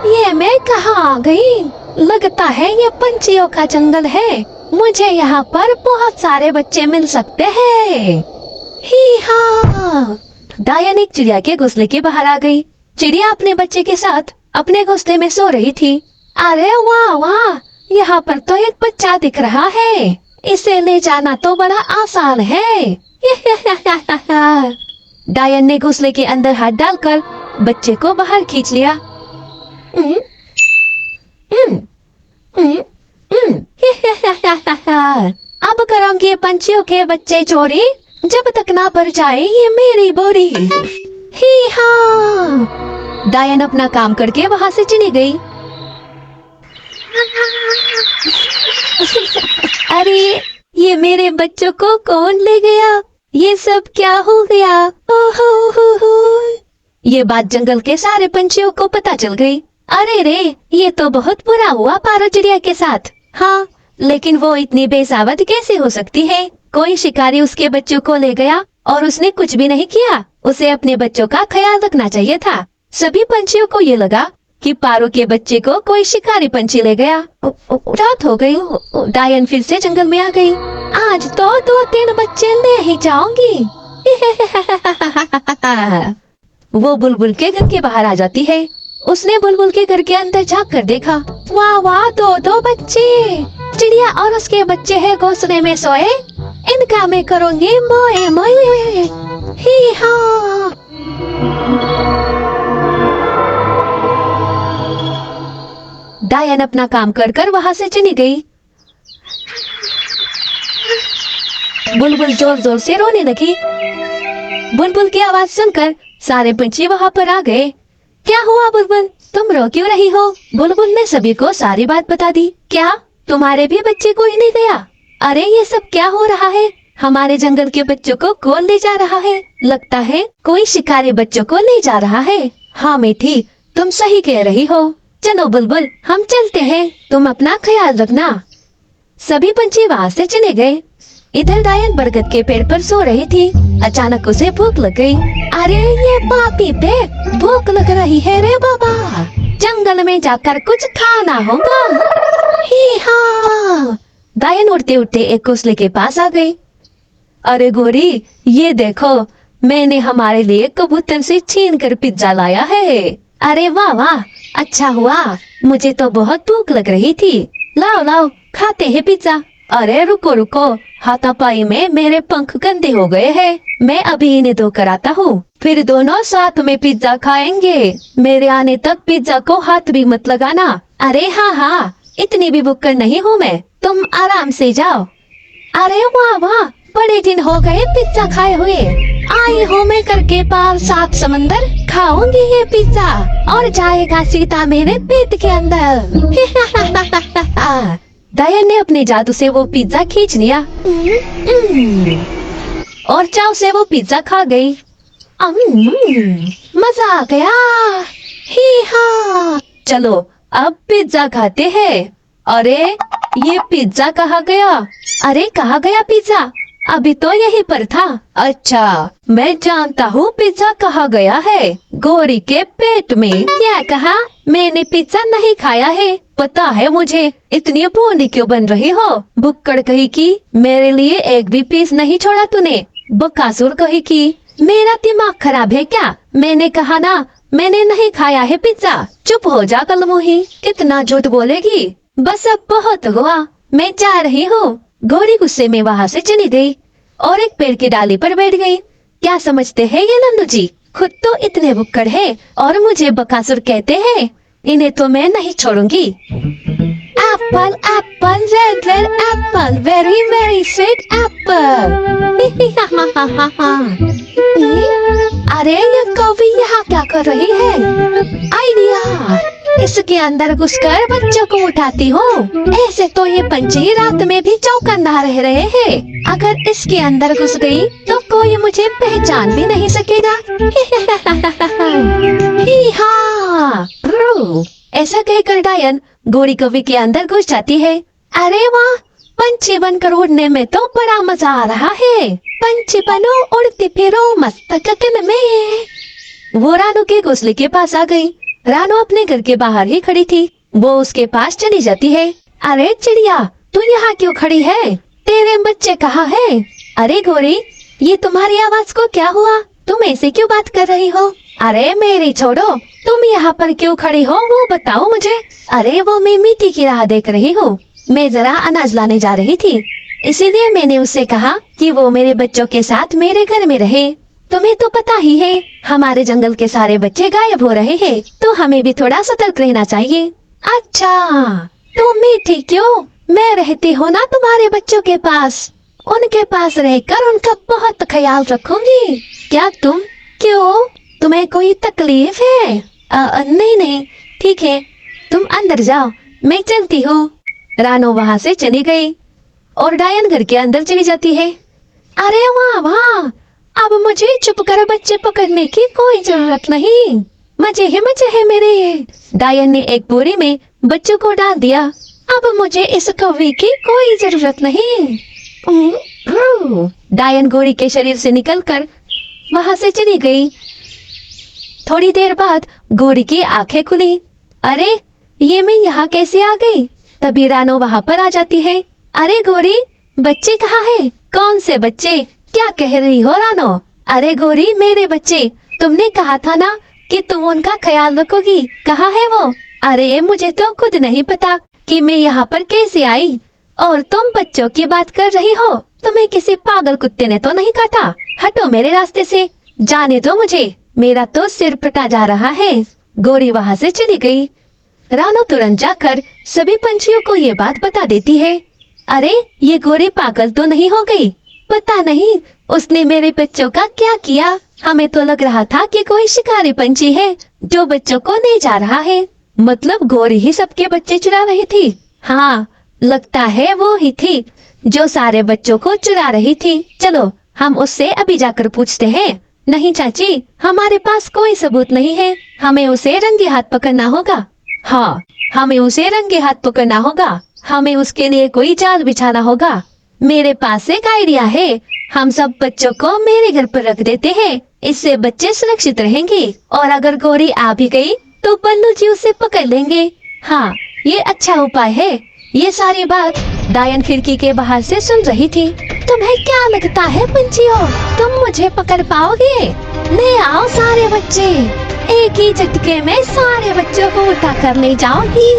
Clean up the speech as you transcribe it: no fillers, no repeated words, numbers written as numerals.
ये मैं कहाँ आ गई? लगता है ये पंछियों का जंगल है। मुझे यहाँ पर बहुत सारे बच्चे मिल सकते हैं। ही हाँ। डायन एक चिड़िया के घोंसले के बाहर आ गई। चिड़िया अपने बच्चे के साथ अपने घोंसले में सो रही थी। अरे वाह वाह, यहाँ पर तो एक बच्चा दिख रहा है। इसे ले जाना तो बड़ा आसान है। डायन ने घोंसले के अंदर हाथ डालकर बच्चे को बाहर खींच लिया। अब करूंगी पंछियों के बच्चे चोरी, जब तक ना भर जाए ये मेरी बोरी। ही हाँ। डायन अपना काम करके वहां से चली गई। अरे ये मेरे बच्चों को कौन ले गया? ये सब क्या हो गया? हो। ये बात जंगल के सारे पंछियों को पता चल गई। अरे रे, ये तो बहुत बुरा हुआ पारो चिड़िया के साथ। हाँ, लेकिन वो इतनी बेसावत कैसे हो सकती है? कोई शिकारी उसके बच्चों को ले गया और उसने कुछ भी नहीं किया। उसे अपने बच्चों का ख्याल रखना चाहिए था। सभी पंछियों को ये लगा कि पारो के बच्चे को कोई शिकारी पंछी ले गया। रात हो गई। डायन फिर से जंगल में आ गई। आज तो 2-3 बच्चे ले ही जाऊंगी। वो बुलबुल के घर के बाहर आ जाती है। उसने बुलबुल के घर के अंदर झांक कर देखा। वाह वाह, 2 बच्चे। चिड़िया और उसके बच्चे हैं घोंसले में सोए। इनका मैं करूंगी मोए मोए। ही हाँ। डायन अपना काम कर कर वहां से चली गई। बुलबुल जोर जोर से रोने लगी। बुलबुल की आवाज सुनकर सारे पंछी वहां पर आ गए। क्या हुआ बुलबुल, तुम रो क्यों रही हो? बुलबुल ने सभी को सारी बात बता दी। क्या तुम्हारे भी बच्चे कोई नहीं गया? अरे ये सब क्या हो रहा है? हमारे जंगल के बच्चों को कौन ले जा रहा है? लगता है कोई शिकारी बच्चों को ले जा रहा है। हाँ मीठी, तुम सही कह रही हो। चलो बुलबुल, हम चलते हैं। तुम अपना ख्याल रखना। सभी पंछी वहाँ से चले गए। इधर डायन बरगद के पेड़ पर सो रही थी। अचानक उसे भूख लग गई। अरे ये पापी पे भूख लग रही है रे बाबा। जंगल में जाकर कुछ खाना होगा। ही हाँ। डायन उड़ते उड़ते एक घोंसले के पास आ गई। अरे गोरी, ये देखो, मैंने हमारे लिए कबूतर से छीन कर पिज्जा लाया है। अरे वाह वाह, अच्छा हुआ, मुझे तो बहुत भूख लग रही थी। लाओ लाओ, खाते हैं पिज्जा। अरे रुको रुको, हाथापाई में मेरे पंख गंदे हो गए हैं। मैं अभी इन्हें धो कर आता हूँ, फिर दोनों साथ में पिज्जा खाएंगे। मेरे आने तक पिज्जा को हाथ भी मत लगाना। अरे हाँ हाँ, इतनी भी भुक्कड़ नहीं हूँ मैं, तुम आराम से जाओ। अरे वाह वाह, बड़े दिन हो गए पिज्जा खाए हुए। आई हूँ मैं करके पार 7 समंदर, खाऊंगी ये पिज्जा और जाएगा सीधा मेरे पेट के अंदर। डायन ने अपने जादू से वो पिज्जा खींच लिया और चाव से वो पिज्जा खा गई। मजा आ गया। ही हाँ। चलो अब पिज्जा खाते हैं। अरे ये पिज्जा कहाँ गया? अरे कहाँ गया पिज्जा? अभी तो यहीं पर था। अच्छा, मैं जानता हूँ पिज्जा कहाँ गया है। गोरी के पेट में। क्या कहा? मैंने पिज्जा नहीं खाया है। पता है मुझे। इतनी भोंडी क्यों बन रही हो? भुक्कड़ कही की मेरे लिए एक भी पीस नहीं छोड़ा तूने। बकासुर कही की मेरा दिमाग खराब है क्या? मैंने कहा ना, मैंने नहीं खाया है पिज्जा। चुप हो जा कलमुही, कितना झूठ बोलेगी। बस अब बहुत हुआ, मैं जा रही हूँ। गोरी गुस्से में वहाँ से चली गई और एक पेड़ की डाली पर बैठ गई। क्या समझते हैं ये नन्नू जी? खुद तो इतने भुक्कड़ है और मुझे बकासुर कहते हैं। इन्हें तो मैं नहीं छोड़ूंगी। Apple apple red red apple, very very sweet apple. अरे ये कौवी यहाँ क्या कर रही है? आइडिया, इसके अंदर घुसकर बच्चों को उठाती हूँ। ऐसे तो ये पंछी रात में भी चौकन्ना रह रहे हैं। अगर इसके अंदर घुस गई तो कोई मुझे पहचान भी नहीं सकेगा। ही हाँ। ऐसा कहकर डायन गोरी कौवी के अंदर घुस जाती है। अरे वाह, पंछी बनकर उड़ने में तो बड़ा मजा आ रहा है। पंछी बनो, उड़ते फिरो मस्त गगन में। वो रानू के घोंसले के पास आ गई। रानू अपने घर के बाहर ही खड़ी थी। वो उसके पास चली जाती है। अरे चिड़िया, तू यहाँ क्यों खड़ी है? तेरे बच्चे कहाँ है? अरे गोरी, ये तुम्हारी आवाज को क्या हुआ? तुम ऐसे क्यों बात कर रही हो? अरे मेरी छोड़ो, तुम यहाँ पर क्यों खड़ी हो वो बताओ मुझे। अरे वो मैं मिट्टी की राह देख रही हूँ। मैं जरा अनाज लाने जा रही थी, इसीलिए मैंने उससे कहा कि वो मेरे बच्चों के साथ मेरे घर में रहे। तुम्हें तो पता ही है, हमारे जंगल के सारे बच्चे गायब हो रहे हैं, तो हमें भी थोड़ा सतर्क रहना चाहिए। अच्छा, तो मीठी क्यों? मैं रहती हूँ ना तुम्हारे बच्चों के पास, उनके पास रहकर उनका बहुत ख्याल रखूंगी। क्या तुम? क्यों, तुम्हें कोई तकलीफ है? नहीं नहीं, ठीक है, तुम अंदर जाओ, मैं चलती हूँ। रानू वहाँ से चली गई और डायन घर के अंदर चली जाती है। अरे वाह वाह, अब मुझे चुप कर बच्चे पकड़ने की कोई जरूरत नहीं, मजे है मेरे। डायन ने एक बोरी में बच्चों को डाल दिया। अब मुझे इस कौवे की कोई जरूरत नहीं। डायन गोरी के शरीर से निकलकर वहां से चली गई। थोड़ी देर बाद गोरी की आंखें खुली। अरे ये मैं यहाँ कैसे आ गई? तभी रानू वहां पर आ जाती है। अरे गोरी, बच्चे कहाँ है? कौन से बच्चे? क्या कह रही हो रानू? अरे गोरी, मेरे बच्चे, तुमने कहा था ना कि तुम उनका ख्याल रखोगी, कहाँ है वो? अरे मुझे तो खुद नहीं पता कि मैं यहाँ पर कैसे आई, और तुम बच्चों की बात कर रही हो। तुम्हें किसी पागल कुत्ते ने तो नहीं काटा? हटो मेरे रास्ते से, जाने दो मुझे, मेरा तो सिर फटा जा रहा है। गोरी वहाँ से चली गई। रानू तुरंत जाकर सभी पंछियों को ये बात बता देती है। अरे ये गोरी पागल तो नहीं हो गई? पता नहीं उसने मेरे बच्चों का क्या किया। हमें तो लग रहा था कि कोई शिकारी पंछी है जो बच्चों को ले जा रहा है। मतलब गोरी ही सबके बच्चे चुरा रही थी? हाँ, लगता है वो ही थी जो सारे बच्चों को चुरा रही थी। चलो हम उससे अभी जाकर पूछते हैं। नहीं चाची, हमारे पास कोई सबूत नहीं है, हमें उसे रंगे हाथ पकड़ना होगा। हाँ, हमें उसे रंगे हाथ पकड़ना होगा, हमें उसके लिए कोई जाल बिछाना होगा। मेरे पास एक आइडिया है, हम सब बच्चों को मेरे घर पर रख देते हैं, इससे बच्चे सुरक्षित रहेंगे, और अगर गोरी आ भी गई तो बल्लू जी उसे पकड़ लेंगे। हाँ, ये अच्छा उपाय है। ये सारी बात डायन खिड़की के बाहर से सुन रही थी। तुम्हें क्या लगता है पंछियों, तुम मुझे पकड़ पाओगे? ले आओ सारे बच्चे, एक ही झटके में सारे बच्चों को उठा कर ले जाऊंगी।